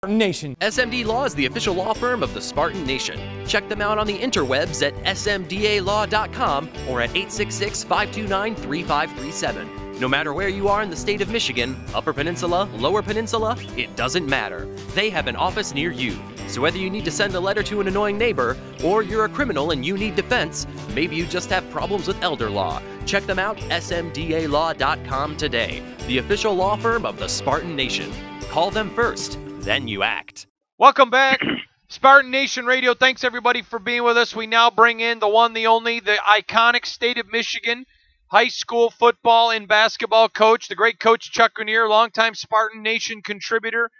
Nation. SMD Law is the official law firm of the Spartan Nation. Check them out on the interwebs at smdalaw.com or at 866-529-3537. No matter where you are in the state of Michigan, Upper Peninsula, Lower Peninsula, it doesn't matter. They have an office near you. So whether you need to send a letter to an annoying neighbor, or you're a criminal and you need defense, maybe you just have problems with elder law, check them out, smdalaw.com today. The official law firm of the Spartan Nation. Call them first. Then you act. Welcome back, Spartan Nation Radio. Thanks, everybody, for being with us. We now bring in the one, the only, the iconic state of Michigan high school football and basketball coach, the great Coach Chuck Grenier, longtime Spartan Nation contributor.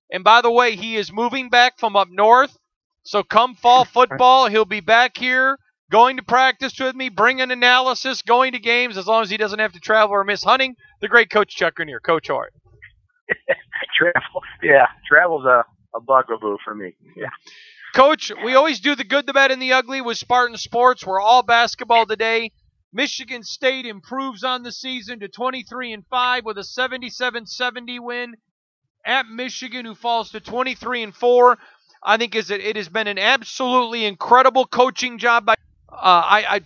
And by the way, he is moving back from up north. So come fall football, he'll be back here, going to practice with me, bringing analysis, going to games, as long as he doesn't have to travel or miss hunting. The great Coach Chuck Grenier. Coach, how are you? Travel's a bugaboo for me. Yeah. Coach, we always do the good, the bad, and the ugly with Spartan Sports. We're all basketball today. Michigan State improves on the season to 23-5 with a 77-70 win at Michigan, who falls to 23-4. I think it has been an absolutely incredible coaching job by.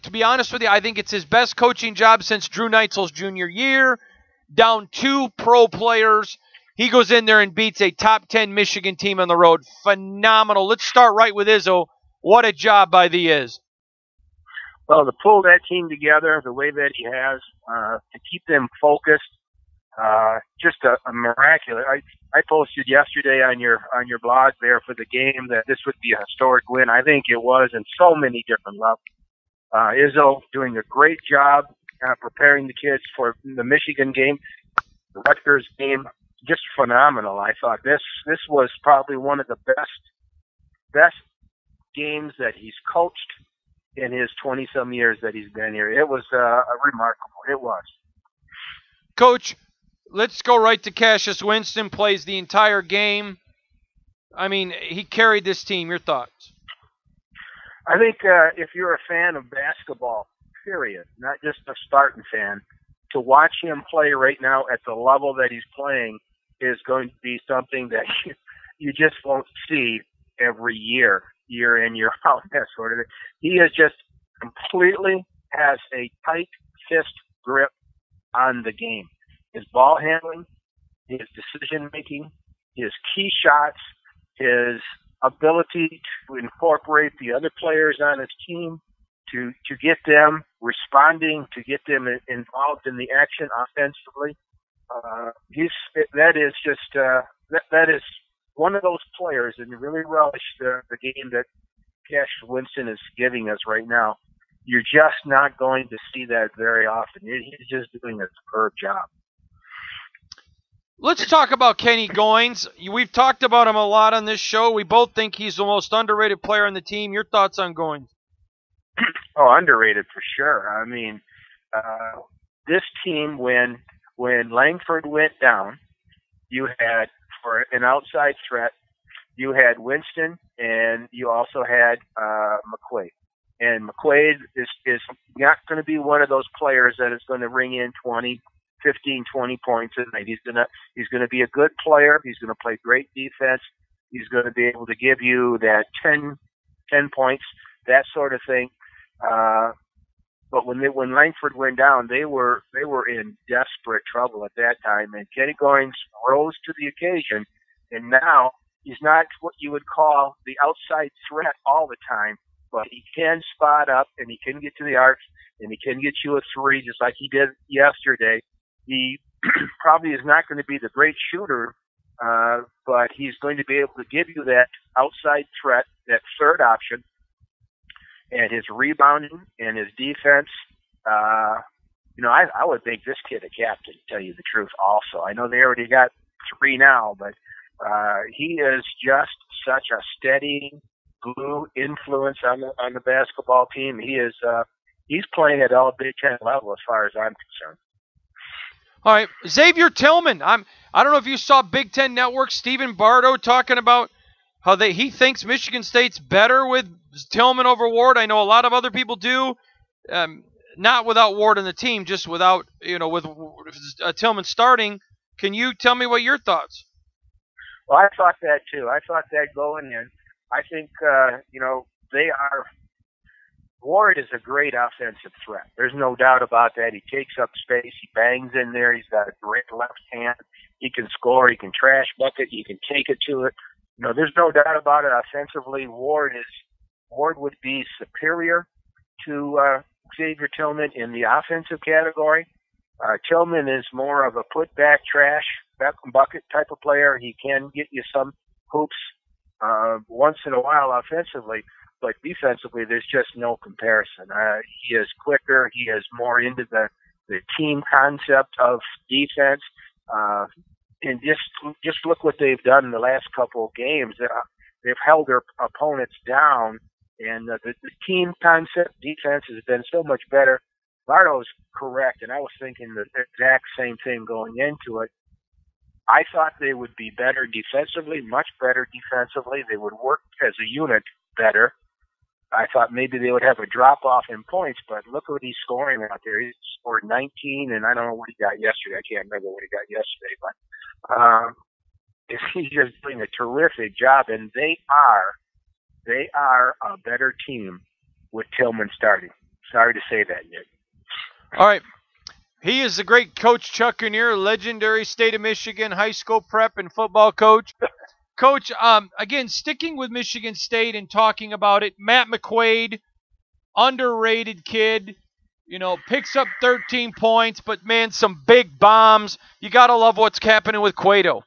To be honest with you, I think it's his best coaching job since Drew Neitzel's junior year. Down 2 pro players. He goes in there and beats a top 10 Michigan team on the road. Phenomenal. Let's start right with Izzo. What a job by the Iz. Well, to pull that team together the way that he has, to keep them focused, just a miraculous. I posted yesterday on your blog there for the game that this would be a historic win. I think it was in so many different levels. Izzo doing a great job preparing the kids for the Michigan game, the Rutgers game. Just phenomenal. I thought this was probably one of the best games that he's coached in his 20-some years that he's been here. It was remarkable. It was. Coach, let's go right to Cassius Winston. Plays the entire game. I mean, he carried this team. Your thoughts? I think if you're a fan of basketball, period, not just a Spartan fan, to watch him play right now at the level that he's playing is going to be something that you just won't see every year in, year out, that sort of thing. He is just completely has a tight fist grip on the game. His ball handling, his decision making, his key shots, his ability to incorporate the other players on his team, to get them responding, to get them involved in the action offensively. That is one of those players, and really relish the game that Cash Winston is giving us right now. You're just not going to see that very often. He's just doing a superb job. Let's talk about Kenny Goins. We've talked about him a lot on this show. We both think he's the most underrated player on the team. Your thoughts on Goins? Oh, underrated for sure. I mean, this team, when Langford went down, you had, for an outside threat, you had Winston, and you also had Mcquaid. And Mcquaid is not going to be one of those players that is going to ring in 15, 20 points a night. He's going to be a good player. He's going to play great defense. He's going to be able to give you that 10 points, that sort of thing. But when Langford went down, they were in desperate trouble at that time, and Kenny Goins rose to the occasion. And now he's not what you would call the outside threat all the time, but he can spot up and he can get to the arc and he can get you a three just like he did yesterday. He probably is not going to be the great shooter, but he's going to be able to give you that outside threat, that third option. And his rebounding and his defense, I would make this kid a captain, to tell you the truth also. I know they already got 3 now, but he is just such a steady glue influence on the basketball team. He's playing at all Big Ten level as far as I'm concerned. All right, Xavier Tillman. I don't know if you saw Big Ten Network, Stephen Bardo talking about how he thinks Michigan State's better with Tillman over Ward. I know a lot of other people do, not without Ward in the team, just without, with Tillman starting. Can you tell me what your thoughts? Well, I thought that too. I thought that going in. I think, they are. Ward is a great offensive threat. There's no doubt about that. He takes up space. He bangs in there. He's got a great left hand. He can score. He can trash bucket. You can take it to it. There's no doubt about it. Offensively, Ward would be superior to Xavier Tillman in the offensive category. Tillman is more of a put-back trash bucket type of player. He can get you some hoops once in a while offensively, but defensively, there's just no comparison. He is quicker. He is more into the team concept of defense. And just look what they've done in the last couple of games. They've held their opponents down, and the team concept defense has been so much better. Barto's correct, and I was thinking the exact same thing going into it. I thought they would be better defensively, much better defensively. They would work as a unit better. I thought maybe they would have a drop-off in points, but look what he's scoring out there. He scored 19, and I don't know what he got yesterday. I can't remember what he got yesterday, but he's just doing a terrific job, and they are a better team with Tillman starting. Sorry to say that, Nick. All right. He is the great Coach Chuck Kinnear, legendary State of Michigan high school prep and football coach. Coach, again, sticking with Michigan State and talking about it, Matt Mcquaid, underrated kid, picks up 13 points, but, man, some big bombs. You got to love what's happening with Cueto.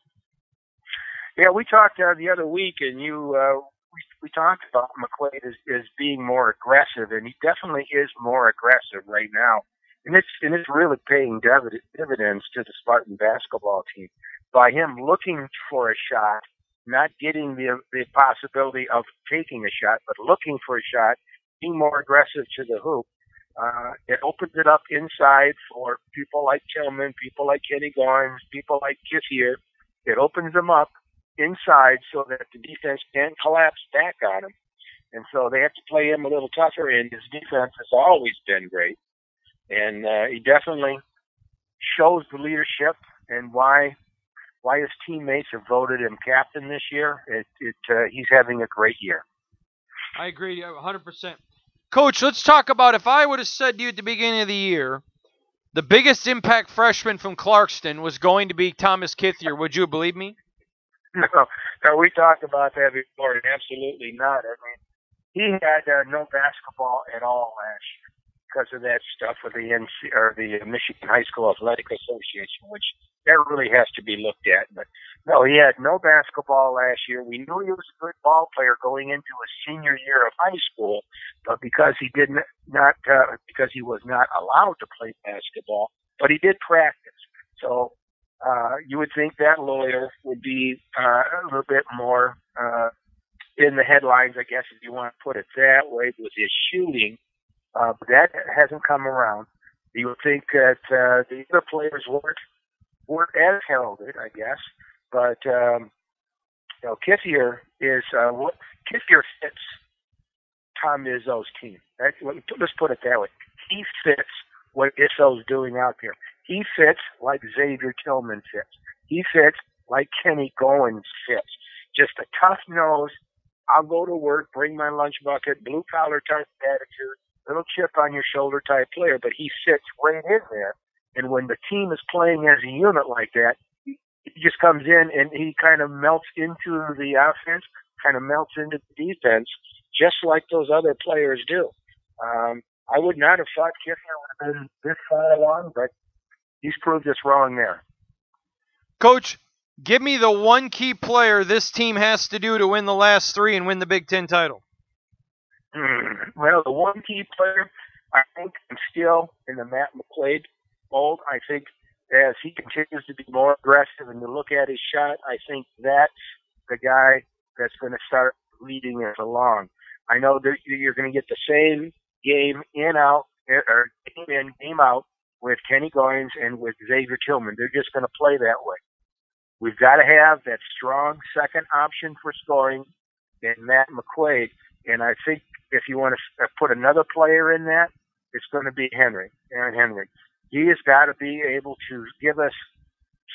Yeah, we talked the other week, and we talked about Mcquaid as being more aggressive, and he definitely is more aggressive right now. And it's really paying dividends to the Spartan basketball team by him looking for a shot, not getting the possibility of taking a shot, but looking for a shot, being more aggressive to the hoop. It opens it up inside for people like Tillman, people like Kenny Goins, people like Kithier. It opens them up inside so that the defense can't collapse back on him. And so they have to play him a little tougher, and his defense has always been great. And he definitely shows the leadership and why his teammates have voted him captain this year. He's having a great year. I agree 100%. Coach, let's talk about, if I would have said to you at the beginning of the year, the biggest impact freshman from Clarkston was going to be Thomas Kithier, would you believe me? No, we talked about that before, and absolutely not. I mean, he had no basketball at all last year because of that stuff with the Michigan High School Athletic Association, which that really has to be looked at. But no, he had no basketball last year. We knew he was a good ball player going into his senior year of high school, but because he because he was not allowed to play basketball, but he did practice. So you would think that lawyer would be a little bit more in the headlines, I guess, if you want to put it that way, with his shooting. But that hasn't come around. You would think that the other players weren't as heralded, I guess. But Kithier Kithier fits Tom Izzo's team. Let's put it that way. He fits what Izzo's doing out there. He fits like Xavier Tillman fits. He fits like Kenny Goins fits. Just a tough nose. I'll go to work, bring my lunch bucket, blue collar type attitude, little chip on your shoulder type player, but he sits right in there. And when the team is playing as a unit like that, he just comes in and he kind of melts into the offense, kind of melts into the defense, just like those other players do. I would not have thought Kithier would have been this far along, but he's proved us wrong there. Coach, give me the one key player this team has to do to win the last three and win the Big Ten title. Well, the one key player, I think, is still in the Matt Mcquaid mold. I think as he continues to be more aggressive and to look at his shot, I think that's the guy that's going to start leading us along. I know that you're going to get the same game in, game out with Kenny Goins and with Xavier Tillman. They're just going to play that way. We've got to have that strong second option for scoring in Matt Mcquaid. And I think if you want to put another player in that, it's going to be Aaron Henry. He has got to be able to give us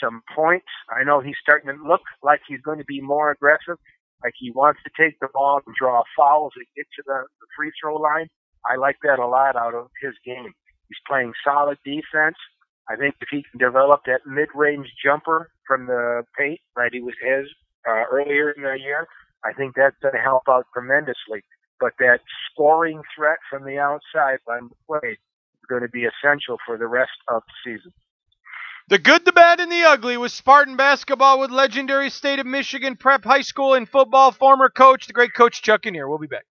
some points. I know he's starting to look like he's going to be more aggressive, like he wants to take the ball and draw fouls and get to the free throw line. I like that a lot out of his game. He's playing solid defense. I think if he can develop that mid-range jumper from the paint like he has earlier in the year, I think that's going to help out tremendously. But that scoring threat from the outside by Mcquaid is going to be essential for the rest of the season. The good, the bad, and the ugly with Spartan basketball with legendary State of Michigan Prep High School and football former coach, the great Coach Chuck Kinnear. We'll be back.